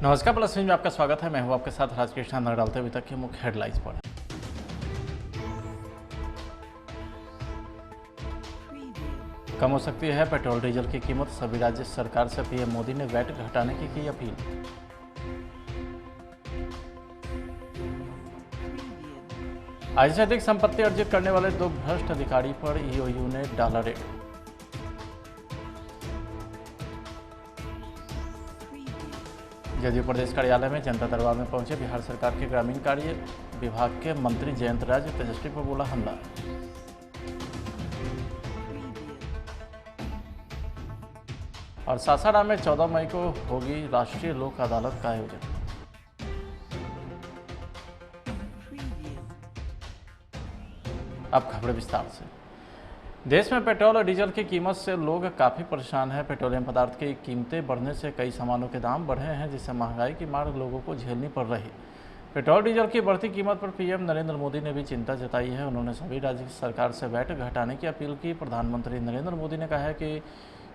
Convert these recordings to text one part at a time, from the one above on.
नमस्कार, plus news में आपका स्वागत है। मैं हूं आपके साथ राजकृष्ण। नजर डालते अभी तक के मुख्य हेडलाइंस पर। कम हो सकती है पेट्रोल डीजल की कीमत, सभी राज्य सरकार से पीएम मोदी ने वैट घटाने की अपील। आय से अधिक संपत्ति अर्जित करने वाले 2 भ्रष्ट अधिकारी पर ईओयू ने डाला रेड। जदयू प्रदेश कार्यालय में जनता दरबार में पहुंचे बिहार सरकार के ग्रामीण कार्य विभाग के मंत्री जयंत राज, तेजस्वी पर बोला हमला। और सासाराम में 14 मई को होगी राष्ट्रीय लोक अदालत का आयोजन। अब खबरें विस्तार से। देश में पेट्रोल और डीजल की कीमत से लोग काफ़ी परेशान हैं। पेट्रोलियम पदार्थ की कीमतें बढ़ने से कई सामानों के दाम बढ़े हैं, जिससे महंगाई की मार लोगों को झेलनी पड़ रही। पेट्रोल डीजल की बढ़ती कीमत पर पीएम नरेंद्र मोदी ने भी चिंता जताई है। उन्होंने सभी राज्य सरकार से वैट घटाने की अपील की। प्रधानमंत्री नरेंद्र मोदी ने कहा है कि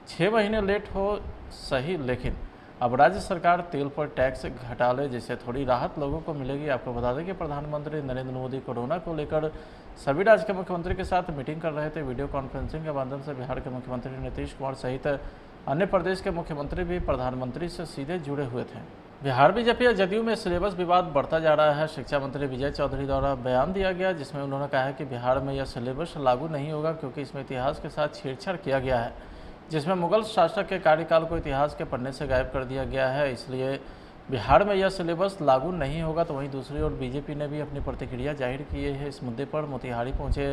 6 महीने लेट हो सही, लेकिन अब राज्य सरकार तेल पर टैक्स घटा ले, जिससे थोड़ी राहत लोगों को मिलेगी। आपको बता दें कि प्रधानमंत्री नरेंद्र मोदी कोरोना को लेकर सभी राज्य के मुख्यमंत्री के साथ मीटिंग कर रहे थे। वीडियो कॉन्फ्रेंसिंग के माध्यम से बिहार के मुख्यमंत्री नीतीश कुमार सहित अन्य प्रदेश के मुख्यमंत्री भी प्रधानमंत्री से सीधे जुड़े हुए थे। बिहार बीजेपी और जदयू में सिलेबस विवाद बढ़ता जा रहा है। शिक्षा मंत्री विजय चौधरी द्वारा बयान दिया गया, जिसमें उन्होंने कहा है कि बिहार में यह सिलेबस लागू नहीं होगा, क्योंकि इसमें इतिहास के साथ छेड़छाड़ किया गया है, जिसमें मुगल शासक के कार्यकाल को इतिहास के पन्ने से गायब कर दिया गया है। इसलिए बिहार में यह सिलेबस लागू नहीं होगा। तो वहीं दूसरी ओर बीजेपी ने भी अपनी प्रतिक्रिया जाहिर की है इस मुद्दे पर। मोतिहारी पहुंचे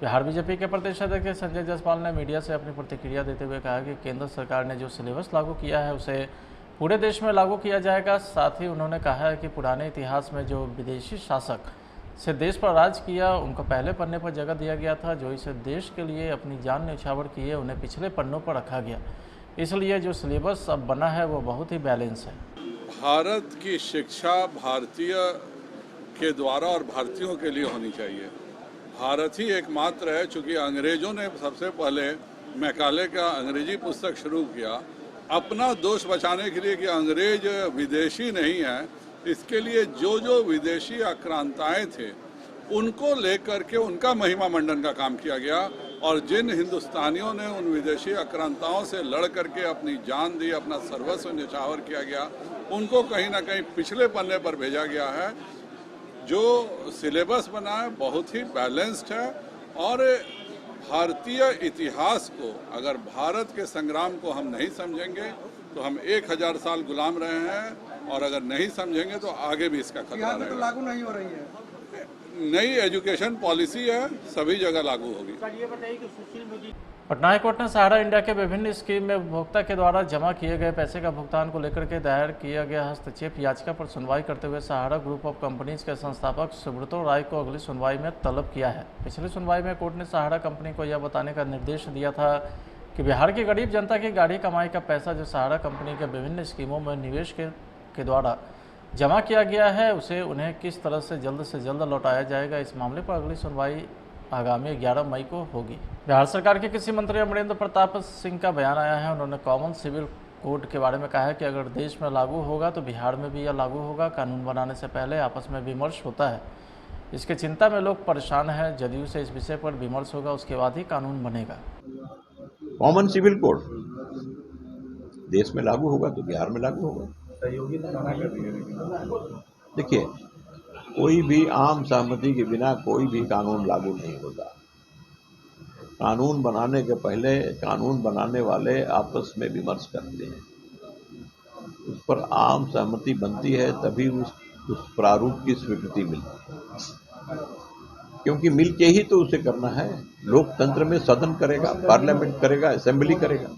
बिहार बीजेपी के प्रदेश अध्यक्ष संजय जायसवाल ने मीडिया से अपनी प्रतिक्रिया देते हुए कहा कि केंद्र सरकार ने जो सिलेबस लागू किया है उसे पूरे देश में लागू किया जाएगा। साथ ही उन्होंने कहा है कि पुराने इतिहास में जो विदेशी शासक से देश पर राज किया, उनको पहले पन्ने पर जगह दिया गया था। जो इसे देश के लिए अपनी जान न्यौछावर किए, उन्हें पिछले पन्नों पर रखा गया। इसलिए जो सिलेबस अब बना है वो बहुत ही बैलेंस है। भारत की शिक्षा भारतीय के द्वारा और भारतीयों के लिए होनी चाहिए। भारत ही एकमात्र है, चूँकि अंग्रेजों ने सबसे पहले मैकाले का अंग्रेजी पुस्तक शुरू किया अपना दोष बचाने के लिए कि अंग्रेज विदेशी नहीं है। इसके लिए जो जो विदेशी आक्रांताएं थे उनको लेकर के उनका महिमा मंडन का काम किया गया, और जिन हिंदुस्तानियों ने उन विदेशी आक्रांताओं से लड़ करके अपनी जान दी, अपना सर्वस्व न्यौछावर किया गया, उनको कहीं ना कहीं पिछले पन्ने पर भेजा गया है। जो सिलेबस बना है बहुत ही बैलेंस्ड है, और भारतीय इतिहास को, अगर भारत के संग्राम को हम नहीं समझेंगे तो हम 1000 साल गुलाम रहे हैं, और अगर नहीं समझेंगे तो आगे भी इसका खतरा रहेगा। तो लागू नहीं हो रही है। नई एजुकेशन पॉलिसी है, सभी जगह लागू होगी। पटना हाईकोर्ट ने सहारा इंडिया के विभिन्न स्कीम में उपभोक्ता के द्वारा जमा किए गए पैसे का भुगतान को लेकर के दायर किया गया हस्तक्षेप याचिका पर सुनवाई करते हुए सहारा ग्रुप ऑफ कंपनीज के संस्थापक सुब्रतो राय को अगली सुनवाई में तलब किया है। पिछली सुनवाई में कोर्ट ने सहारा कंपनी को यह बताने का निर्देश दिया था कि बिहार की गरीब जनता की गाढ़ी कमाई का पैसा जो सहारा कंपनी के विभिन्न स्कीमों में निवेश के द्वारा जमा किया गया है, उसे उन्हें किस तरह से जल्द लौटाया जाएगा। इस मामले पर अगली सुनवाई आगामी 11 मई को होगी। बिहार सरकार के कृषि मंत्री अमरेंद्र प्रताप सिंह का बयान आया है। उन्होंने कॉमन सिविल कोड के बारे में कहा है कि अगर देश में लागू होगा तो बिहार में भी यह लागू होगा। कानून बनाने से पहले आपस में विमर्श होता है, इसके चिंता में लोग परेशान हैं। जदयू से इस विषय पर विमर्श होगा, उसके बाद ही कानून बनेगा। कॉमन सिविल कोड देश में लागू होगा तो बिहार में लागू होगा। सहयोगी तो मना कर रही है। देखिए, कोई भी आम सहमति के बिना कोई भी कानून लागू नहीं होता। कानून बनाने के पहले कानून बनाने वाले आपस में विमर्श करते हैं, उस पर आम सहमति बनती है, तभी उस प्रारूप की स्वीकृति मिलती है। क्योंकि मिलके ही तो उसे करना है। लोकतंत्र में सदन करेगा, पार्लियामेंट करेगा, असेंबली करेगा।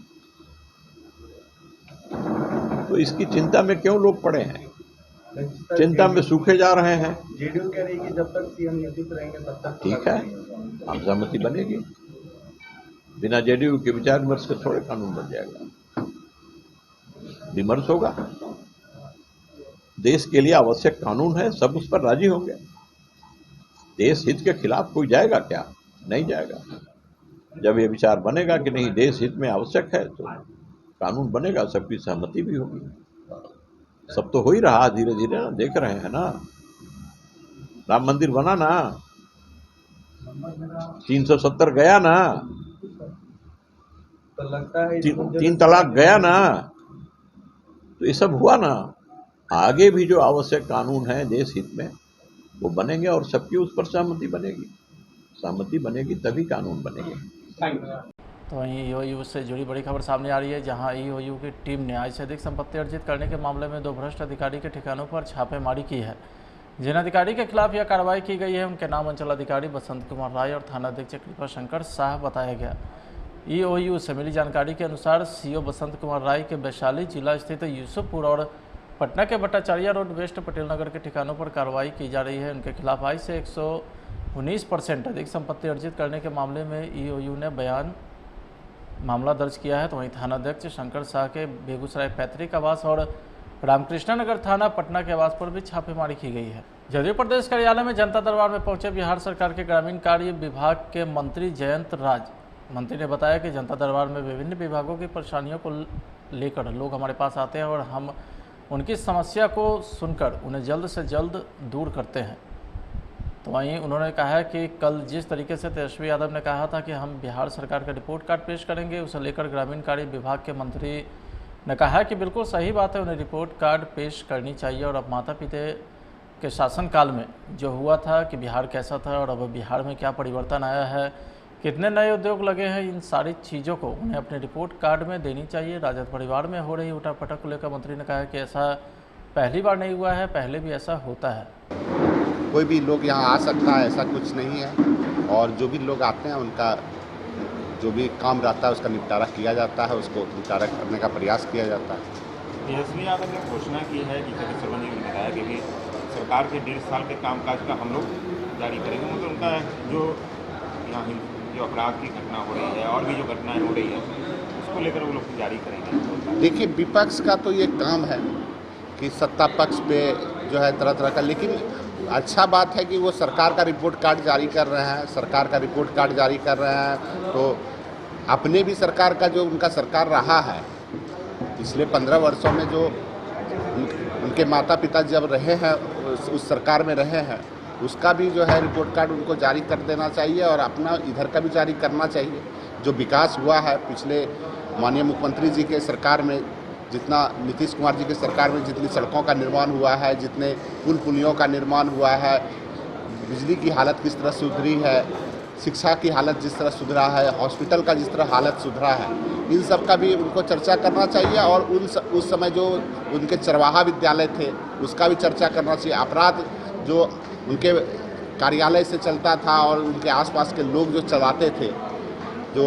तो इसकी चिंता में क्यों लोग पड़े हैं? चिंता में सूखे जा रहे हैं। जेडीयू कह रही है कि जब तक सीएम नीतीश रहेंगे तब तक ठीक है, आम सहमति बनेगी। बिना जेडीयू के विचार विमर्श के थोड़े कानून बन जाएगा। विमर्श होगा, देश के लिए आवश्यक कानून है, सब उस पर राजी होंगे। देश हित के खिलाफ कोई जाएगा क्या? नहीं जाएगा। जब ये विचार बनेगा कि नहीं देश हित में आवश्यक है तो कानून बनेगा, सबकी सहमति भी होगी। सब तो हो ही रहा धीरे धीरे ना, देख रहे हैं ना। राम मंदिर बना ना, 370 गया ना, तो लगता है तीन तलाक गया ना, तो ये सब हुआ ना। आगे भी जो आवश्यक कानून है देश हित में वो बनेंगे और सबकी उस पर सहमति बनेगी तभी कानून बनेंगे। तो वहीं ईओयू से जुड़ी बड़ी खबर सामने आ रही है, जहां ईओयू की टीम ने आय से अधिक संपत्ति अर्जित करने के मामले में 2 भ्रष्ट अधिकारी के ठिकानों पर छापेमारी की है। जिन अधिकारी के खिलाफ यह कार्रवाई की गई है उनके नाम अंचल अधिकारी बसंत कुमार राय और थानाध्यक्ष कृपा शंकर शाह बताया गया। ईओयू से मिली जानकारी के अनुसार सीओ बसंत कुमार राय के वैशाली जिला स्थित यूसुफपुर और पटना के भट्टाचार्य रोड वेस्ट पटेल नगर के ठिकानों पर कार्रवाई की जा रही है। उनके खिलाफ आय से 119% अधिक संपत्ति अर्जित करने के मामले में ईओयू ने मामला दर्ज किया है। तो वहीं थानाध्यक्ष शंकर शाह के बेगूसराय पैतृक आवास और रामकृष्ण नगर थाना पटना के आवास पर भी छापेमारी की गई है। जदयू प्रदेश कार्यालय में जनता दरबार में पहुंचे बिहार सरकार के ग्रामीण कार्य विभाग के मंत्री जयंत राज। मंत्री ने बताया कि जनता दरबार में विभिन्न विभागों की परेशानियों को लेकर लोग हमारे पास आते हैं और हम उनकी समस्या को सुनकर उन्हें जल्द से जल्द दूर करते हैं। तो वहीं उन्होंने कहा कि कल जिस तरीके से तेजस्वी यादव ने कहा था कि हम बिहार सरकार का रिपोर्ट कार्ड पेश करेंगे, उसे लेकर ग्रामीण कार्य विभाग के मंत्री ने कहा कि बिल्कुल सही बात है, उन्हें रिपोर्ट कार्ड पेश करनी चाहिए। और अब माता पिता के शासनकाल में जो हुआ था कि बिहार कैसा था और अब बिहार में क्या परिवर्तन आया है, कितने नए उद्योग लगे हैं, इन सारी चीज़ों को उन्हें अपने रिपोर्ट कार्ड में देनी चाहिए। राजद परिवार में हो रही उठापटक को लेकर मंत्री ने कहा कि ऐसा पहली बार नहीं हुआ है, पहले भी ऐसा होता है। कोई भी लोग यहाँ आ सकता है, ऐसा कुछ नहीं है। और जो भी लोग आते हैं उनका जो भी काम रहता है उसका निपटारा किया जाता है, उसको निपटारा करने का प्रयास किया जाता है। तेजस्वी यादव ने घोषणा की है कि सर्वनी ने बताया कि भी सरकार के 1.5 साल के कामकाज का हम लोग जारी करेंगे। मतलब उनका जो यहाँ जो अपराध की घटना हो रही है और भी जो घटनाएं हो रही है उसको लेकर वो लोग जारी करेंगे। देखिए, विपक्ष का तो ये काम है कि सत्ता पक्ष पे जो है तरह तरह का, लेकिन अच्छा बात है कि वो सरकार का रिपोर्ट कार्ड जारी कर रहे हैं। सरकार का रिपोर्ट कार्ड जारी कर रहे हैं तो अपने भी सरकार का जो उनका सरकार रहा है पिछले 15 वर्षों में, जो उनके माता पिता जब रहे हैं उस सरकार में रहे हैं, उसका भी जो है रिपोर्ट कार्ड उनको जारी कर देना चाहिए और अपना इधर का भी जारी करना चाहिए। जो विकास हुआ है पिछले माननीय मुख्यमंत्री जी के सरकार में, जितना नीतीश कुमार जी के सरकार में जितनी सड़कों का निर्माण हुआ है, जितने पुल पुलियों का निर्माण हुआ है, बिजली की हालत किस तरह सुधरी है, शिक्षा की हालत जिस तरह सुधरा है, हॉस्पिटल का जिस तरह हालत सुधरा है, इन सब का भी उनको चर्चा करना चाहिए। और उस समय जो उनके चरवाहा विद्यालय थे उसका भी चर्चा करना चाहिए। अपराध जो उनके कार्यालय से चलता था और उनके आसपास के लोग जो चलाते थे, जो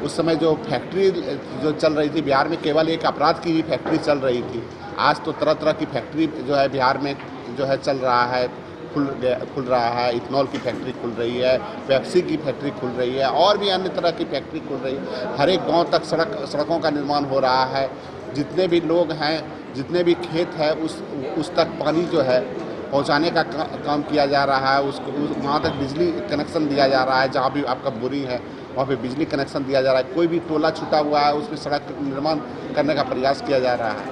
उस समय जो फैक्ट्री जो चल रही थी बिहार में, केवल एक अपराध की ही फैक्ट्री चल रही थी। आज तो तरह तरह की फैक्ट्री जो है बिहार में जो है चल रहा है, खुल रहा है। इथनॉल की फैक्ट्री खुल रही है, पेप्सी की फैक्ट्री खुल रही है और भी अन्य तरह की फैक्ट्री खुल रही है। हर एक गांव तक सड़कों का निर्माण हो रहा है। जितने भी लोग हैं, जितने भी खेत है, उस तक पानी जो है पहुंचाने का काम किया जा रहा है। वहाँ तक बिजली कनेक्शन दिया जा रहा है। जहाँ भी आपका बोरी है वहाँ पे बिजली कनेक्शन दिया जा रहा है। कोई भी टोला छूटा हुआ है उसमें सड़क निर्माण करने का प्रयास किया जा रहा है।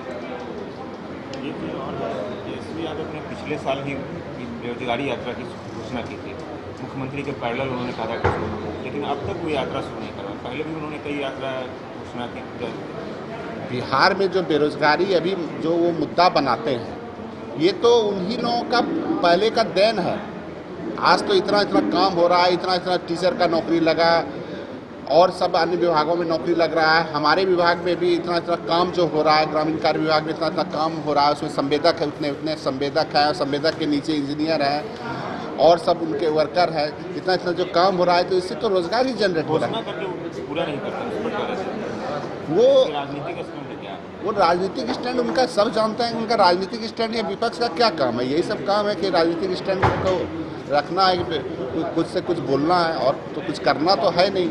तेजस्वी यादव ने पिछले साल ही बेरोजगारी यात्रा की घोषणा की थी। मुख्यमंत्री के पैरेलल उन्होंने कहा था, लेकिन अब तक वो यात्रा शुरू नहीं करवा। पहले भी उन्होंने कई यात्रा घोषणा की। बिहार में जो बेरोजगारी अभी जो वो मुद्दा बनाते हैं, ये तो उन्हीं लोगों का पहले का देन है। आज तो इतना काम हो रहा है, इतना टीचर का नौकरी लगा और सब अन्य विभागों में नौकरी लग रहा है। हमारे विभाग में भी इतना काम जो हो रहा है, ग्रामीण कार्य विभाग में इतना काम हो रहा है। उसमें संवेदक है, उतने संवेदक हैं, संवेदक के नीचे इंजीनियर हैं और सब उनके वर्कर हैं। इतना जो काम हो रहा है तो इससे तो रोजगार ही जनरेट हो रहा है। पूरा नहीं करता वो राजनीतिक स्टैंड उनका सब जानते हैं। उनका राजनीतिक स्टैंड या विपक्ष का क्या काम है? यही सब काम है कि राजनीतिक स्टैंड को रखना है, कुछ से कुछ बोलना है और तो कुछ करना तो है नहीं।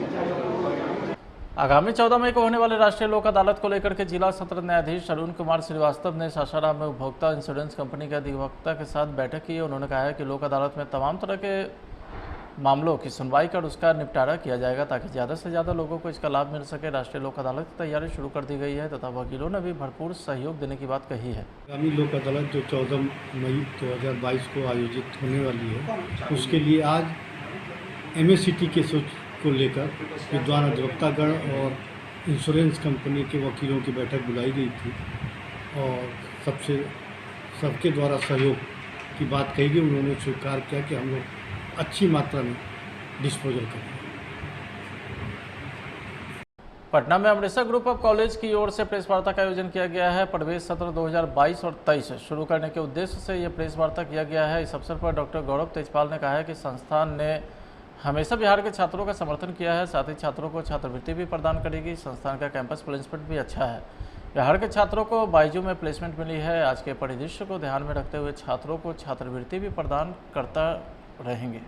आगामी 14 मई को होने वाले राष्ट्रीय लोक अदालत को लेकर के जिला सत्र न्यायाधीश अरुण कुमार श्रीवास्तव ने सासाराम में उपभोक्ता इंश्योरेंस कंपनी के अधिवक्ता के साथ बैठक की। उन्होंने कहा है कि लोक अदालत में तमाम तरह के मामलों की सुनवाई कर उसका निपटारा किया जाएगा ताकि ज़्यादा से ज़्यादा लोगों को इसका लाभ मिल सके। राष्ट्रीय लोक अदालत की तैयारी शुरू कर दी गई है तथा वकीलों ने भी भरपूर सहयोग देने की बात कही है। आगामी लोक अदालत जो 14 मई 2022 को आयोजित होने वाली है, उसके लिए आज MACT केसों को लेकर विद्वान अधिवक्तागण और इंश्योरेंस कंपनी के वकीलों की बैठक बुलाई गई थी और सबके द्वारा सहयोग की बात कही गई। उन्होंने स्वीकार किया कि हम लोग अच्छी मात्रा में डिस्पोजल करेंगे। पटना में अमृतसर ग्रुप ऑफ कॉलेज की ओर से प्रेस वार्ता का आयोजन किया गया है। प्रवेश सत्र 2022 और 23 शुरू करने के उद्देश्य से यह प्रेस वार्ता किया गया है। इस अवसर पर डॉक्टर गौरव तेजपाल ने कहा है कि संस्थान ने हमेशा बिहार के छात्रों का समर्थन किया है, साथ ही छात्रों को छात्रवृत्ति भी प्रदान करेगी। संस्थान का कैंपस प्लेसमेंट भी अच्छा है। बिहार के छात्रों को बायजू में प्लेसमेंट मिली है। आज के परिदृश्य को ध्यान में रखते हुए छात्रों को छात्रवृत्ति भी प्रदान करता रहेंगे।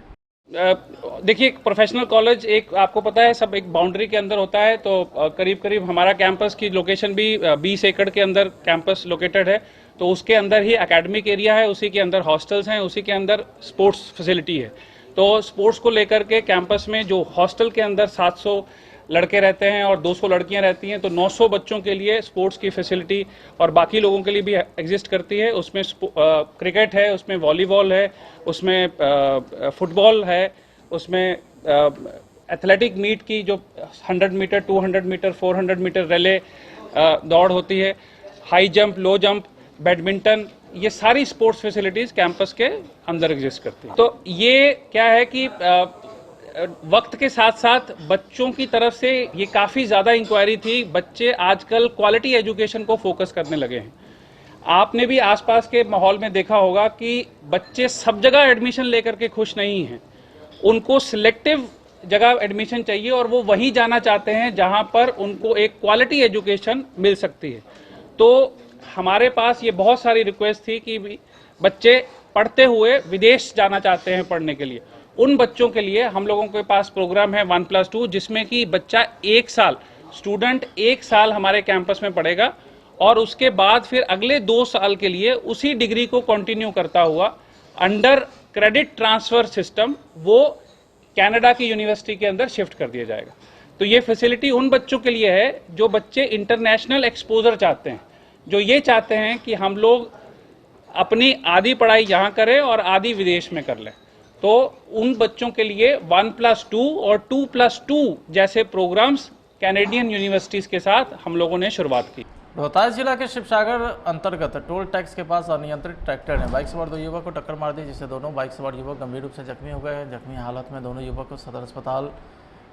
देखिए, प्रोफेशनल कॉलेज एक आपको पता है सब एक बाउंड्री के अंदर होता है, तो करीब करीब हमारा कैंपस की लोकेशन भी 20 एकड़ के अंदर कैंपस लोकेटेड है। तो उसके अंदर ही एकेडमिक एरिया है, उसी के अंदर हॉस्टल्स हैं, उसी के अंदर स्पोर्ट्स फैसिलिटी है। तो स्पोर्ट्स को लेकर के कैंपस में जो हॉस्टल के अंदर 700 लड़के रहते हैं और 200 लड़कियां रहती हैं, तो 900 बच्चों के लिए स्पोर्ट्स की फैसिलिटी और बाकी लोगों के लिए भी एग्जिस्ट करती है। उसमें क्रिकेट है, उसमें वॉलीबॉल है, उसमें फुटबॉल है, उसमें एथलेटिक मीट की जो 100 मीटर, 200 मीटर, 400 मीटर रिले दौड़ होती है, high jump, low jump, badminton, ये सारी स्पोर्ट्स फैसिलिटीज़ कैंपस के अंदर एग्जिस्ट करती है। तो ये क्या है कि वक्त के साथ साथ बच्चों की तरफ से ये काफ़ी ज़्यादा इंक्वायरी थी। बच्चे आजकल क्वालिटी एजुकेशन को फोकस करने लगे हैं। आपने भी आसपास के माहौल में देखा होगा कि बच्चे सब जगह एडमिशन लेकर के खुश नहीं हैं। उनको सिलेक्टिव जगह एडमिशन चाहिए और वो वहीं जाना चाहते हैं जहां पर उनको एक क्वालिटी एजुकेशन मिल सकती है। तो हमारे पास ये बहुत सारी रिक्वेस्ट थी कि बच्चे पढ़ते हुए विदेश जाना चाहते हैं पढ़ने के लिए। उन बच्चों के लिए हम लोगों के पास प्रोग्राम है 1+2, जिसमें कि बच्चा 1 साल, स्टूडेंट 1 साल हमारे कैंपस में पढ़ेगा और उसके बाद फिर अगले 2 साल के लिए उसी डिग्री को कंटिन्यू करता हुआ अंडर क्रेडिट ट्रांसफर सिस्टम वो कनाडा की यूनिवर्सिटी के अंदर शिफ्ट कर दिया जाएगा। तो ये फैसिलिटी उन बच्चों के लिए है जो बच्चे इंटरनेशनल एक्सपोजर चाहते हैं, जो ये चाहते हैं कि हम लोग अपनी आधी पढ़ाई यहाँ करें और आधी विदेश में कर लें। तो उन बच्चों के लिए 1+2 और 2+2 जैसे प्रोग्राम्स कैनेडियन यूनिवर्सिटीज़ के साथ हम लोगों ने शुरुआत की। रोहतास जिला के शिवसागर अंतर्गत टोल टैक्स के पास अनियंत्रित ट्रैक्टर ने बाइक सवार 2 युवक को टक्कर मार दी, जिससे दोनों बाइक सवार युवक गंभीर रूप से जख्मी हो गए हैं। जख्मी हालत में दोनों युवक को सदर अस्पताल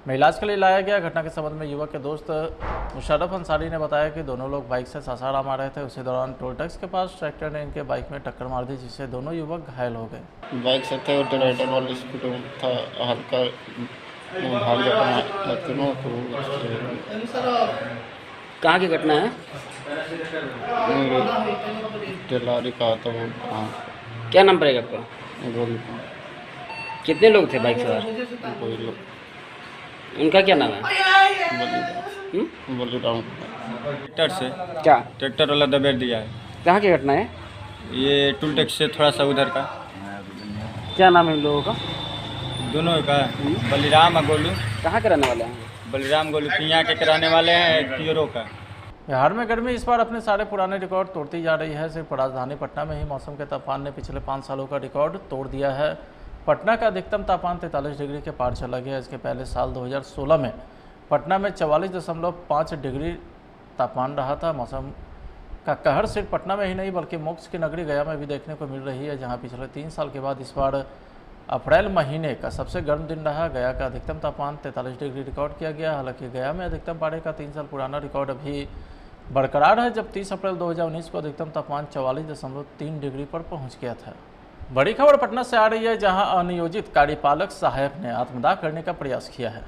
में इलाज के लिए लाया गया। घटना के संबंध में युवक के दोस्त मुशर्रफ अंसारी ने बताया कि दोनों लोग बाइक से सासाराम आ रहे थे। उसी दौरान टोल टैक्स के पास ट्रैक्टर ने इनके बाइक में टक्कर मार दी, जिससे दोनों युवक घायल हो गए। बाइक से थे और डिवाइडर वाले स्कूटर था, हल्का भाग जाता तीनों। कहाँ की घटना है? टेलारी का था वो। हाँ, क्या नाम पड़ेगा आपका? गोली। कितने लोग थे बाइक सवार? कोई लोग। उनका क्या नाम है? बलिराम। ट्रैक्टर से क्या? ट्रैक्टर वाला दबेड़ दिया है। कहाँ की घटना है? ये टूल टैक्स से थोड़ा सा उधर का। क्या नाम है इन लोगों का? दोनों का बलिराम और गोलू। कहाँ के रहने वाले हैं? बलिराम गोलू पिया के कराने वाले हैं, पियरों का। बिहार में गर्मी इस बार अपने सारे पुराने रिकॉर्ड तोड़ती जा रही है। सिर्फ राजधानी पटना में ही मौसम के तापमान ने पिछले 5 सालों का रिकॉर्ड तोड़ दिया है। पटना का अधिकतम तापमान 43 डिग्री के पार चला गया। इसके पहले साल 2016 में पटना में 44.5 डिग्री तापमान रहा था। मौसम का कहर सिर्फ पटना में ही नहीं बल्कि मोक्ष की नगरी गया में भी देखने को मिल रही है, जहां पिछले 3 साल के बाद इस बार अप्रैल महीने का सबसे गर्म दिन रहा। गया का अधिकतम तापमान 43 डिग्री रिकॉर्ड किया गया। हालांकि गया में अधिकतम पारे का 3 साल पुराना रिकॉर्ड अभी बरकरार है, जब 30 अप्रैल 2019 को अधिकतम तापमान 44.3 डिग्री पर पहुंच गया था। बड़ी खबर पटना से आ रही है, जहां अनियोजित कार्यपालक सहायक ने आत्मदाह करने का प्रयास किया है।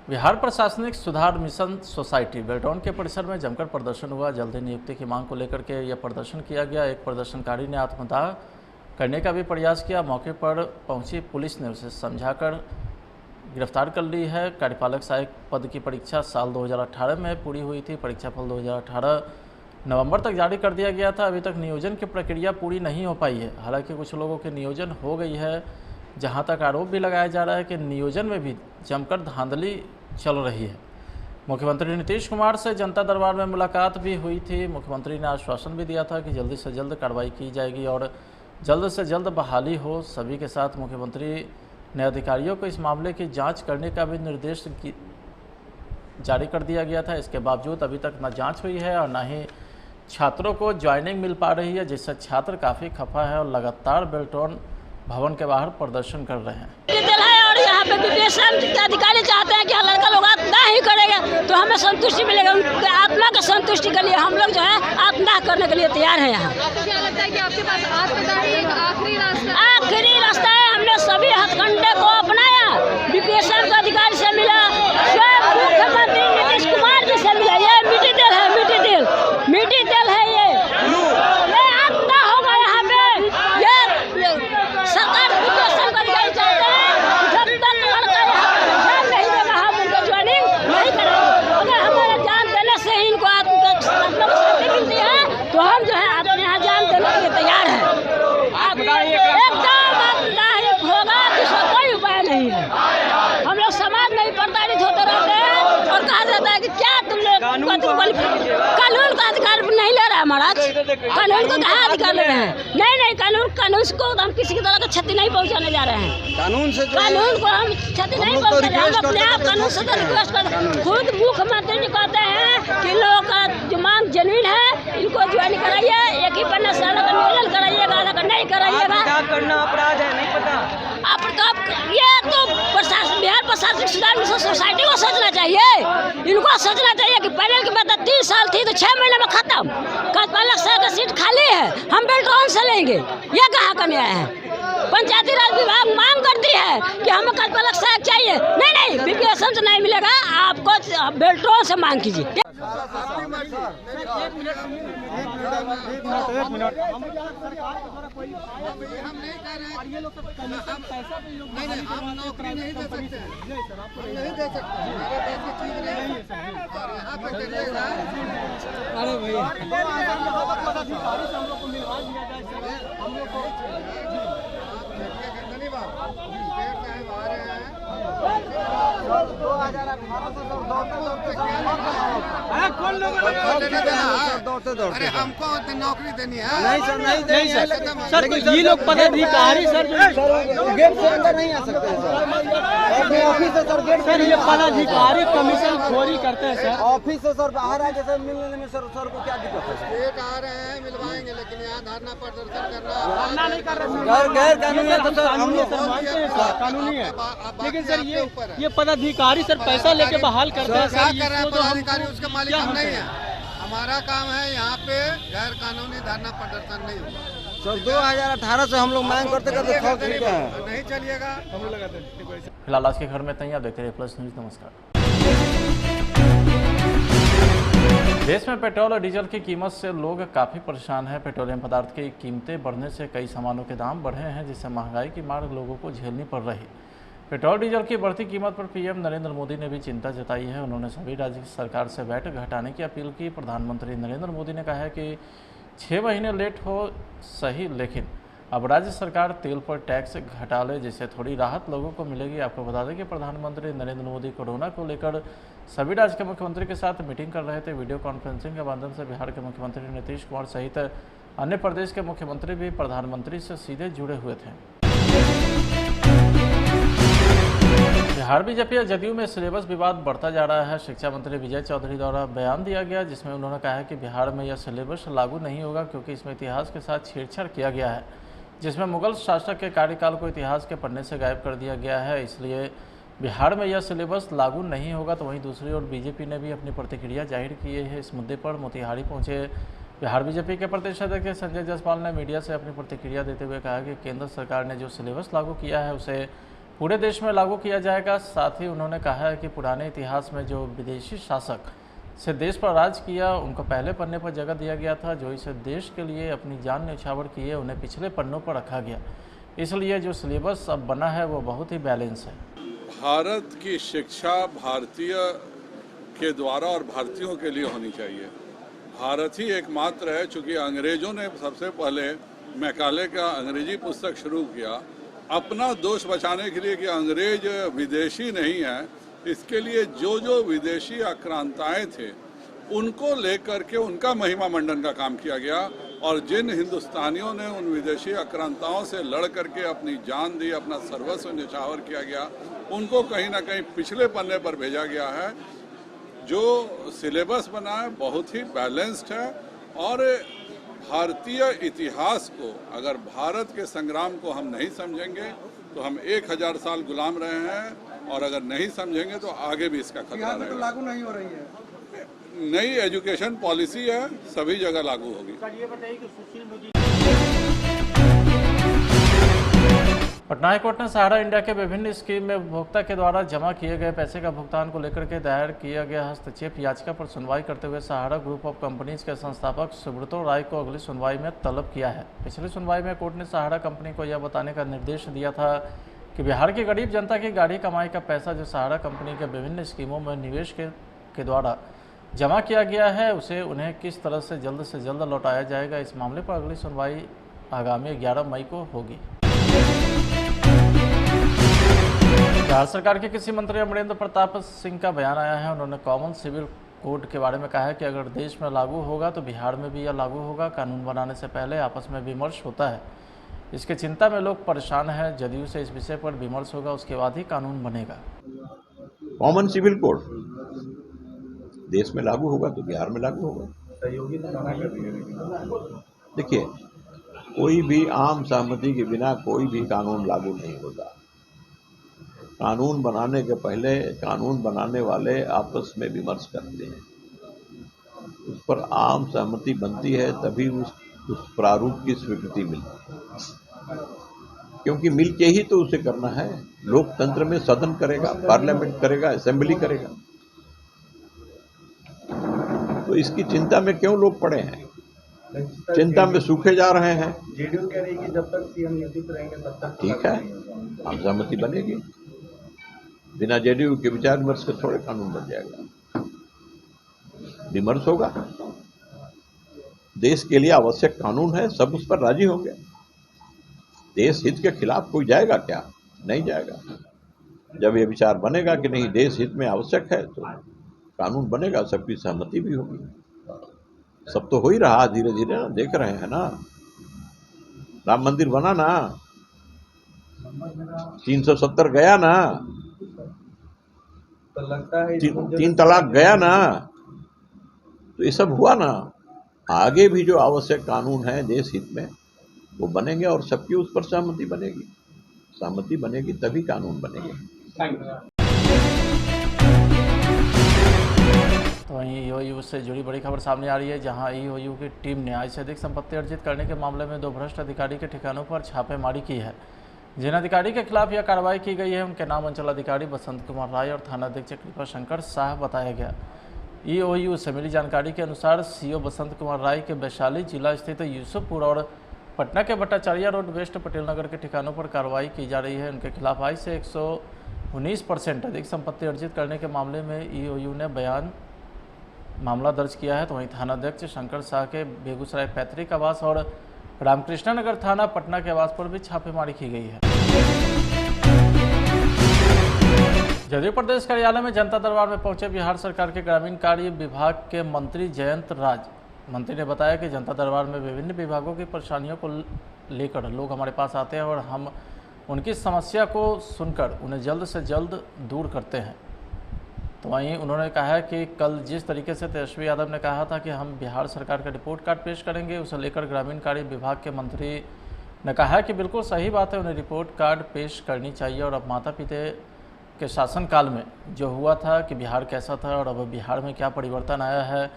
बिहार प्रशासनिक सुधार मिशन सोसाइटी बेल्टॉन के परिसर में जमकर प्रदर्शन हुआ। जल्दी नियुक्ति की मांग को लेकर के यह प्रदर्शन किया गया। एक प्रदर्शनकारी ने आत्मदाह करने का भी प्रयास किया। मौके पर पहुंची पुलिस ने उसे समझाकर गिरफ्तार कर ली है। कार्यपालक सहायक पद की परीक्षा साल 2018 में पूरी हुई थी। परीक्षाफल 2018 नवंबर तक जारी कर दिया गया था। अभी तक नियोजन की प्रक्रिया पूरी नहीं हो पाई है। हालांकि कुछ लोगों के नियोजन हो गई है, जहां तक आरोप भी लगाया जा रहा है कि नियोजन में भी जमकर धांधली चल रही है। मुख्यमंत्री नीतीश कुमार से जनता दरबार में मुलाकात भी हुई थी। मुख्यमंत्री ने आश्वासन भी दिया था कि जल्दी से जल्द कार्रवाई की जाएगी और जल्द से जल्द बहाली हो। सभी के साथ मुख्यमंत्री ने अधिकारियों को इस मामले की जांच करने का भी निर्देश जारी कर दिया गया था। इसके बावजूद अभी तक न जांच हुई है और न ही छात्रों को ज्वाइनिंग मिल पा रही है, जिससे छात्र काफ़ी खफा है और लगातार बेल्ट्रॉन भवन के बाहर प्रदर्शन कर रहे हैं। और यहाँ पे बीपीएससी के अधिकारी चाहते हैं कि लड़का लोग आत्मदाह ही करेगा तो हमें संतुष्टि मिलेगा। उनके आत्मा का संतुष्टि के लिए हम लोग जो है आत्मदाह करने के लिए तैयार हैं। यहाँ क्या लगता है कि आपके पास आत्मदाह एक आखिरी रास्ता है। हमने सभी हथकंडे को अपनाया। बीपीएससी के अधिकारी से मिला, स्वयं मुख्यमंत्री नीतीश कुमार जी से मिला। ये मिट्टी तेल है, मिट्टी तेल है। ये आत्मदाह होगा यहाँ पे। ये सरकार बीपीएससी का अधिकारी चाहते हैं जब तक लड़का यहाँ जान नहीं देगा हम उनको ज्वाइनिंग नहीं करेंगे। अगर हमारे जान देने से ही इनको आत्मा को शांति मिलती है तो हम जो है अपने यहाँ जान देने के लिए तैयार हैं। एकदम आत्मदाह होगा, दूसरा कोई उपाय नहीं है। हम लोग समाज में ही प्रताड़ित होते रहते हैं और कहा जाता है कि क्या तुम लोग कानून का अधिकार नहीं ले रहा है महाराज। कानून को कहाँ अधिकार ले रहे हैं? नहीं, कानून को हम किसी की तरह का क्षति नहीं पहुँचाने जा रहे हैं। कानून को हम क्षति नहीं पहुँचा रहे हैं। हम अपने आप कानून से रिक्वेस्ट कर रहे हैं। खुद मुख्यमंत्री जी कहते हैं कि लोगों का जो मांग जमीन है इनको ज्वाइन कराइए, एक ही पन्ना सालों का नियोजन कराइएगा, अलग नहीं कराइएगा। करना अपराध है, नहीं पता। ये तो बिहार प्रशासनिक सुधार मिशन सोसाइटी को सोचना चाहिए। इनको सोचना चाहिए कि पहले की बात 3 साल थी तो 6 महीने में खत्म। कल्पलक सर का सीट खाली है, हम बेल्ट्रॉन से लेंगे। ये कहाँ का न्याय है? पंचायती राज विभाग मांग करती है कि हमें कल्पलक सहायक चाहिए। नहीं, बीपीएससी से नहीं मिलेगा, आपको बेल्ट्रॉन से मांग कीजिए। हम नौकरी नहीं दे सकते, नहीं दे सकते। अरे भैया हम लोग को मिलवा दिया जाए। हम लोग को धन्यवाद। साहब आ रहे हैं 2018 दौड़ते हमको नौकरी देनी है। नहीं सर, ये लोग पदाधिकारी सर गेट से अंदर नहीं आ सकते हैं सर। ऑफिस से सर गेट सर, ये पदाधिकारी कमीशन खोरी करते हैं सर। ऑफिस से सर बाहर आके सर मिलने में सर को क्या दिक्कत है? गेट आ रहे हैं, मिलवाएंगे, लेकिन यहाँ धरना प्रदर्शन करना नहीं कर रहे। गैर कानूनी है तो सर हम लोग मानते हैं सर कानूनी है, लेकिन सर ये पदाधिकारी सर पैसा लेके बहाल करते हैं सर। पदाधिकारी उसके मालिक हम नहीं है। हमारा काम है यहाँ पे गैर कानूनी धरना प्रदर्शन नहीं होगा सर। 2018 से हम लोग मांग करते नहीं चलिएगा। फिलहाल आज के घर में तैयार, देखते रहिए प्लस न्यूज। नमस्कार। देश में पेट्रोल और डीजल की कीमत से लोग काफ़ी परेशान हैं। पेट्रोलियम पदार्थ की कीमतें बढ़ने से कई सामानों के दाम बढ़े हैं, जिससे महंगाई की मार लोगों को झेलनी पड़ रही। पेट्रोल डीजल की बढ़ती कीमत पर पीएम नरेंद्र मोदी ने भी चिंता जताई है। उन्होंने सभी राज्य सरकार से वैट घटाने की अपील की। प्रधानमंत्री नरेंद्र मोदी ने कहा है कि 6 महीने लेट हो सही, लेकिन अब राज्य सरकार तेल पर टैक्स घटा ले, जिससे थोड़ी राहत लोगों को मिलेगी। आपको बता दें कि प्रधानमंत्री नरेंद्र मोदी कोरोना को लेकर सभी राज्य के मुख्यमंत्री के साथ मीटिंग कर रहे थे। वीडियो कॉन्फ्रेंसिंग के माध्यम से बिहार के मुख्यमंत्री नीतीश कुमार सहित अन्य प्रदेश के मुख्यमंत्री भी प्रधानमंत्री से सीधे जुड़े हुए थे। बिहार बीजेपी और जदयू में सिलेबस विवाद बढ़ता जा रहा है। शिक्षा मंत्री विजय चौधरी द्वारा बयान दिया गया, जिसमें उन्होंने कहा है कि बिहार में यह सिलेबस लागू नहीं होगा, क्योंकि इसमें इतिहास के साथ छेड़छाड़ किया गया है, जिसमें मुगल शासक के कार्यकाल को इतिहास के पन्ने से गायब कर दिया गया है। इसलिए बिहार में यह सिलेबस लागू नहीं होगा। तो वहीं दूसरी ओर बीजेपी ने भी अपनी प्रतिक्रिया जाहिर की है। इस मुद्दे पर मोतिहारी पहुंचे बिहार बीजेपी के प्रदेश अध्यक्ष संजय जायसवाल ने मीडिया से अपनी प्रतिक्रिया देते हुए कहा कि केंद्र सरकार ने जो सिलेबस लागू किया है उसे पूरे देश में लागू किया जाएगा। साथ ही उन्होंने कहा है कि पुराने इतिहास में जो विदेशी शासक से देश पर राज किया, उनको पहले पन्ने पर जगह दिया गया था। जो इसे देश के लिए अपनी जान न्यौछावर किए, उन्हें पिछले पन्नों पर रखा गया। इसलिए जो सिलेबस अब बना है वो बहुत ही बैलेंस है। भारत की शिक्षा भारतीय के द्वारा और भारतीयों के लिए होनी चाहिए। भारत ही एकमात्र है, चूँकि अंग्रेज़ों ने सबसे पहले मैकाले का अंग्रेजी पुस्तक शुरू किया अपना दोष बचाने के लिए कि अंग्रेज विदेशी नहीं है, इसके लिए जो जो विदेशी आक्रांताएं थे उनको लेकर के उनका महिमा मंडन का काम किया गया, और जिन हिंदुस्तानियों ने उन विदेशी आक्रांताओं से लड़ करके अपनी जान दी, अपना सर्वस्व न्यौछावर किया गया, उनको कहीं ना कहीं पिछले पन्ने पर भेजा गया है। जो सिलेबस बना है बहुत ही बैलेंस्ड है, और भारतीय इतिहास को, अगर भारत के संग्राम को हम नहीं समझेंगे तो हम 1000 साल गुलाम रहे हैं, और अगर नहीं समझेंगे तो आगे भी इसका खतरा रहेगा। तो लागू नहीं हो रही है। नई एजुकेशन पॉलिसी है, सभी जगह लागू होगी। पटना हाईकोर्ट ने सहारा इंडिया के विभिन्न स्कीम में उपभोक्ता के द्वारा जमा किए गए पैसे का भुगतान को लेकर के दायर किया गया हस्तक्षेप याचिका पर सुनवाई करते हुए सहारा ग्रुप ऑफ कंपनीज के संस्थापक सुब्रतो राय को अगली सुनवाई में तलब किया है। पिछली सुनवाई में कोर्ट ने सहारा कंपनी को यह बताने का निर्देश दिया था कि बिहार की गरीब जनता की गाढ़ी कमाई का पैसा जो सहारा कंपनी के विभिन्न स्कीमों में निवेश के द्वारा जमा किया गया है, उसे उन्हें किस तरह से जल्द लौटाया जाएगा। इस मामले पर अगली सुनवाई आगामी 11 मई को होगी। बिहार सरकार के कृषि मंत्री अमरेंद्र प्रताप सिंह का बयान आया है। उन्होंने कॉमन सिविल कोड के बारे में कहा है कि अगर देश में लागू होगा तो बिहार में भी यह लागू होगा। कानून बनाने से पहले आपस में विमर्श होता है, इसकी चिंता में लोग परेशान हैं। जदयू से इस विषय पर विमर्श होगा, उसके बाद ही कानून बनेगा। कॉमन सिविल कोड देश में लागू होगा तो बिहार में लागू होगा। देखिए, कोई भी आम सहमति के बिना कोई भी कानून लागू नहीं होता। कानून बनाने के पहले कानून बनाने वाले आपस में विमर्श करते हैं, उस पर आम सहमति बनती है, तभी उस प्रारूप की स्वीकृति मिलती है, क्योंकि मिलके ही तो उसे करना है। लोकतंत्र में सदन करेगा, पार्लियामेंट करेगा, असेंबली करेगा, तो इसकी चिंता में क्यों लोग पड़े हैं? चिंता में सूखे जा रहे हैं। जेडीयू कह रही है कि जब तक सीएम नियुक्त रहेंगे तब तक ठीक है, आम सहमति बनेगी। बिना जेडीयू के विचार विमर्श के थोड़े कानून बन जाएगा, विमर्श होगा। देश के लिए आवश्यक कानून है, सब उस पर राजी होंगे। देश हित के खिलाफ कोई जाएगा क्या? नहीं जाएगा। जब ये विचार बनेगा कि नहीं देश हित में आवश्यक है तो कानून बनेगा, सबकी सहमति भी होगी। सब तो हो ही रहा धीरे धीरे ना, देख रहे हैं ना। राम मंदिर बना ना, 370 गया ना, तो लगता है 3 तलाक गया ना, तो ये सब हुआ ना। आगे भी जो आवश्यक कानून है देश हित में वो बनेंगे, और सबकी उस पर सहमति बनेगी। सहमति बनेगी तभी कानून बनेंगे। तो वहीं ईओयू से जुड़ी बड़ी खबर सामने आ रही है, जहां ईओयू की टीम ने आय से अधिक संपत्ति अर्जित करने के मामले में 2 भ्रष्ट अधिकारी के ठिकानों पर छापेमारी की है। जिन अधिकारी के खिलाफ यह कार्रवाई की गई है उनके नाम अंचल अधिकारी बसंत कुमार राय और थाना अधीक्षक कृपा शंकर शाह बताया गया। ईओयू से मिली जानकारी के अनुसार सीओ बसंत कुमार राय के वैशाली जिला स्थित यूसुफपुर और पटना के भट्टाचार्य रोड वेस्ट पटेल नगर के ठिकानों पर कार्रवाई की जा रही है। उनके खिलाफ आय से 119% अधिक संपत्ति अर्जित करने के मामले में ईओयू ने मामला दर्ज किया है। तो वहीं थाना अध्यक्ष शंकर शाह के बेगूसराय पैतृक आवास और रामकृष्ण नगर थाना पटना के आवास पर भी छापेमारी की गई है। जदयू प्रदेश कार्यालय में जनता दरबार में पहुंचे बिहार सरकार के ग्रामीण कार्य विभाग के मंत्री जयंत राज। मंत्री ने बताया कि जनता दरबार में विभिन्न विभागों की परेशानियों को लेकर लोग हमारे पास आते हैं और हम उनकी समस्या को सुनकर उन्हें जल्द से जल्द दूर करते हैं। तो वहीं उन्होंने कहा कि कल जिस तरीके से तेजस्वी यादव ने कहा था कि हम बिहार सरकार का रिपोर्ट कार्ड पेश करेंगे, उसे लेकर ग्रामीण कार्य विभाग के मंत्री ने कहा कि बिल्कुल सही बात है, उन्हें रिपोर्ट कार्ड पेश करनी चाहिए। और अब माता पिता के शासनकाल में जो हुआ था कि बिहार कैसा था और अब बिहार में क्या परिवर्तन आया है,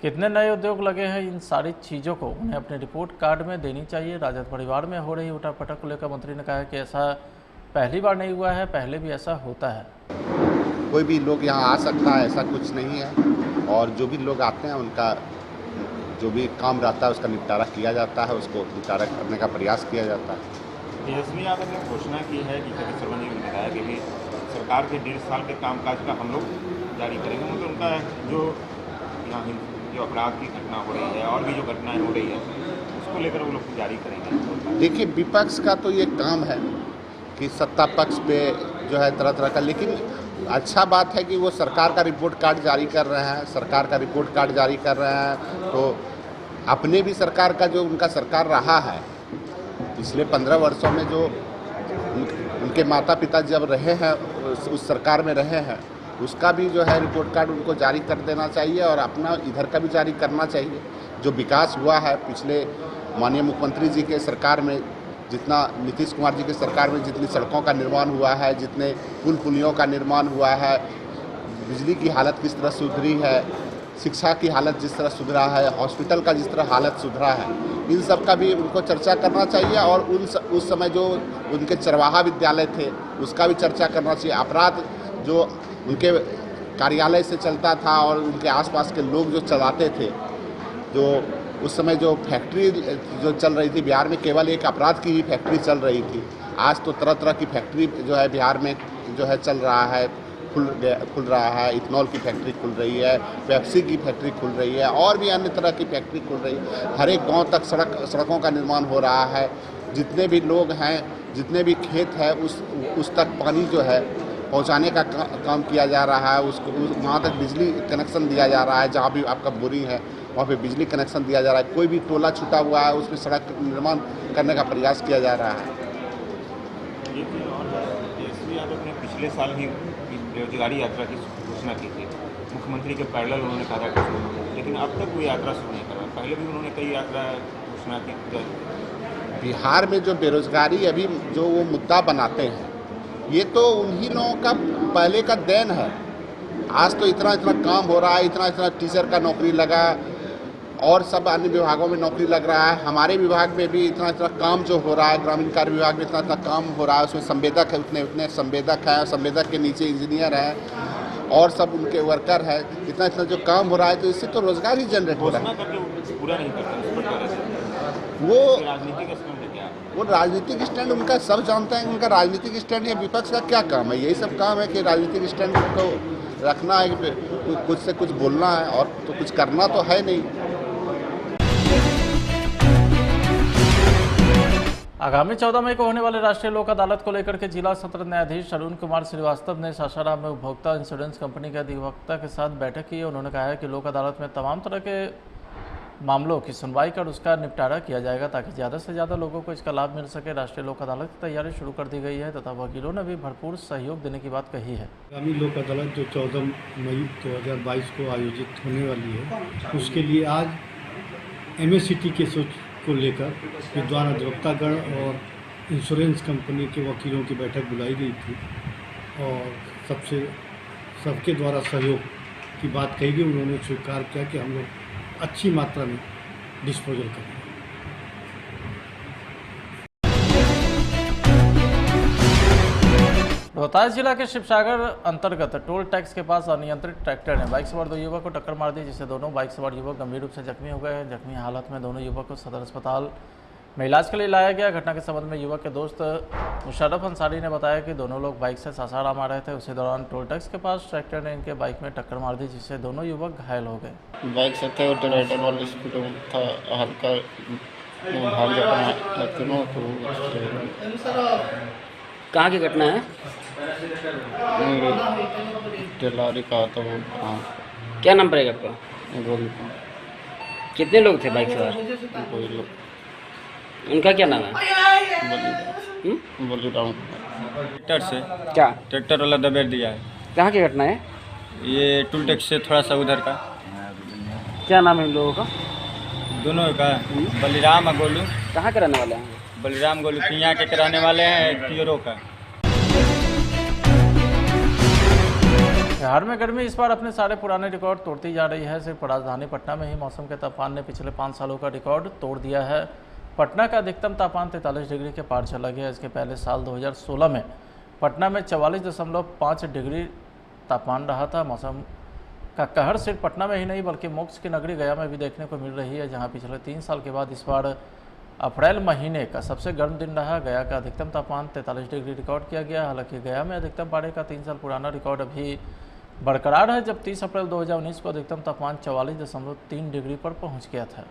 कितने नए उद्योग लगे हैं, इन सारी चीज़ों को उन्हें अपने रिपोर्ट कार्ड में देनी चाहिए। राजद परिवार में हो रही उठापटक को लेकर मंत्री ने कहा कि ऐसा पहली बार नहीं हुआ है, पहले भी ऐसा होता है। कोई भी लोग यहाँ आ सकता है, ऐसा कुछ नहीं है। और जो भी लोग आते हैं उनका जो भी काम रहता है उसका निपटारा किया जाता है, उसको निपटारा करने का प्रयास किया जाता है। तेजस्वी यादव ने घोषणा की है कि जगत सर्वन जी ने बताया कि सरकार के 1.5 साल के कामकाज का हम लोग जारी करेंगे। मतलब उनका जो यहाँ जो अपराध की घटना हो रही है और भी जो घटनाएं हो रही है उसको लेकर वो लोग जारी करेंगे। देखिए, विपक्ष का तो ये काम है कि सत्ता पक्ष पे जो है तरह तरह का, लेकिन अच्छा बात है कि वो सरकार का रिपोर्ट कार्ड जारी कर रहे हैं, सरकार का रिपोर्ट कार्ड जारी कर रहे हैं। तो अपने भी सरकार का जो उनका सरकार रहा है पिछले 15 वर्षों में, जो उनके माता पिता जब रहे हैं उस सरकार में रहे हैं, उसका भी जो है रिपोर्ट कार्ड उनको जारी कर देना चाहिए और अपना इधर का भी जारी करना चाहिए। जो विकास हुआ है पिछले माननीय मुख्यमंत्री जी के सरकार में, जितना नीतीश कुमार जी के सरकार में जितनी सड़कों का निर्माण हुआ है, जितने पुल पुलियों का निर्माण हुआ है, बिजली की हालत किस तरह सुधरी है, शिक्षा की हालत जिस तरह सुधरा है, हॉस्पिटल का जिस तरह हालत सुधरा है, इन सब का भी उनको चर्चा करना चाहिए। और उस समय जो उनके चरवाहा विद्यालय थे उसका भी चर्चा करना चाहिए। अपराध जो उनके कार्यालय से चलता था और उनके आसपास के लोग जो चलाते थे, जो उस समय जो फैक्ट्री जो चल रही थी बिहार में, केवल एक अपराध की ही फैक्ट्री चल रही थी। आज तो तरह तरह की फैक्ट्री जो है बिहार में जो है चल रहा है, खुल रहा है। इथेनॉल की फैक्ट्री खुल रही है, पेप्सी की फैक्ट्री खुल रही है और भी अन्य तरह की फैक्ट्री खुल रही है। हर एक गांव तक सड़कों का निर्माण हो रहा है। जितने भी लोग हैं, जितने भी खेत है, उस तक पानी जो है पहुंचाने का काम किया जा रहा है। उसको वहाँ तक बिजली कनेक्शन दिया जा रहा है। जहाँ भी आपका बोरिंग है वहाँ पे बिजली कनेक्शन दिया जा रहा है। कोई भी टोला छूटा हुआ है उसमें सड़क निर्माण करने का प्रयास किया जा रहा है। यादव ने पिछले साल ही बेरोजगारी यात्रा की घोषणा की थी। मुख्यमंत्री के पैरेलल उन्होंने कहा था कुछ, लेकिन अब तक वो यात्रा शुरू नहीं करा। पहले भी उन्होंने कई यात्रा घोषणा की। बिहार में जो बेरोजगारी अभी जो वो मुद्दा बनाते हैं, ये तो उन्हीं लोगों का पहले का देन है। आज तो इतना काम हो रहा है, इतना टीचर का नौकरी लगा और सब अन्य विभागों में नौकरी लग रहा है। हमारे विभाग में भी इतना काम जो हो रहा है, ग्रामीण कार्य विभाग में इतना काम हो रहा है। उसमें संवेदक है, उतने संवेदक हैं, संवेदक के नीचे इंजीनियर हैं और सब उनके वर्कर हैं। इतना जो काम हो रहा है, तो इससे तो रोजगार ही जनरेट हो रहा है। पूरा नहीं करते वो राजनीतिक स्टैंड उनका सब जानते हैं। उनका राजनीतिक स्टैंड या विपक्ष का क्या काम है? यही सब काम है कि राजनीतिक स्टैंड को रखना है, कि कुछ से कुछ बोलना है और तो कुछ करना तो है नहीं। आगामी 14 मई को होने वाले राष्ट्रीय लोक अदालत को लेकर के जिला सत्र न्यायाधीश अरुण कुमार श्रीवास्तव ने सासाराम में उपभोक्ता इंश्योरेंस कंपनी के अधिवक्ता के साथ बैठक की। उन्होंने कहा है कि लोक अदालत में तमाम तरह के मामलों की सुनवाई कर उसका निपटारा किया जाएगा ताकि ज़्यादा से ज़्यादा लोगों को इसका लाभ मिल सके। राष्ट्रीय लोक अदालत की तैयारी शुरू कर दी गई है तथा वकीलों ने भी भरपूर सहयोग देने की बात कही है। आगामी लोक अदालत जो 14 मई 2022 को आयोजित होने वाली है, उसके लिए आज MACT केस को लेकर विद्वान अधिवक्तागण और इंश्योरेंस कंपनी के वकीलों की बैठक बुलाई गई थी और सबके द्वारा सहयोग की बात कही गई। उन्होंने स्वीकार किया कि हम लोग अच्छी मात्रा में डिस्पोजल करेंगे। रोहतास जिला के शिवसागर अंतर्गत टोल टैक्स के पास अनियंत्रित ट्रैक्टर ने बाइक सवार 2 युवक को टक्कर मार दी, जिससे दोनों बाइक सवार युवक गंभीर रूप से जख्मी हो गए हैं। जख्मी हालत में दोनों युवक को सदर अस्पताल में इलाज के लिए लाया गया। घटना के संबंध में युवक के दोस्त मुशर्रफ अंसारी ने बताया कि दोनों लोग बाइक से सासाराम आ रहे थे। उसी दौरान टोल टैक्स के पास ट्रैक्टर ने इनके बाइक में टक्कर मार दी, जिससे दोनों युवक घायल हो गए। बाइक से थे और डिवाइडर वाले स्पीड में था, हल्का भाग जाता तीनों। कहाँ की घटना है? टेलारी का तो हाँ। क्या नाम पड़ेगा आपका? गोली। कितने लोग थे बाइक सवार? कोई लोग। उनका क्या नाम है? बलिराम। ट्रैक्टर से क्या? ट्रैक्टर वाला दबेड़ दिया है। कहाँ की घटना है? ये टूल टैक्स से थोड़ा सा उधर का। क्या नाम है इन लोगों का? दोनों का बलिराम और गोलू। कहाँ के रहने वाले हैं? बलिराम गोलू पिया के कराने वाले हैं, कियोरो का। बिहार में गर्मी इस बार अपने सारे पुराने रिकॉर्ड तोड़ती जा रही है। सिर्फ राजधानी पटना में ही मौसम के तापमान ने पिछले 5 सालों का रिकॉर्ड तोड़ दिया है। पटना का अधिकतम तापमान 43 डिग्री के पार चला गया। इसके पहले साल 2016 में पटना में 44.5 डिग्री तापमान रहा था। मौसम का कहर सिर्फ पटना में ही नहीं बल्कि मोक्ष की नगरी गया में भी देखने को मिल रही है, जहां पिछले 3 साल के बाद इस बार अप्रैल महीने का सबसे गर्म दिन रहा। गया का अधिकतम तापमान 43 डिग्री रिकॉर्ड किया गया। हालांकि गया में अधिकतम पारे का 3 साल पुराना रिकॉर्ड अभी बरकरार है, जब 30 अप्रैल 2019 को अधिकतम तापमान 44.3 डिग्री पर पहुंच गया था।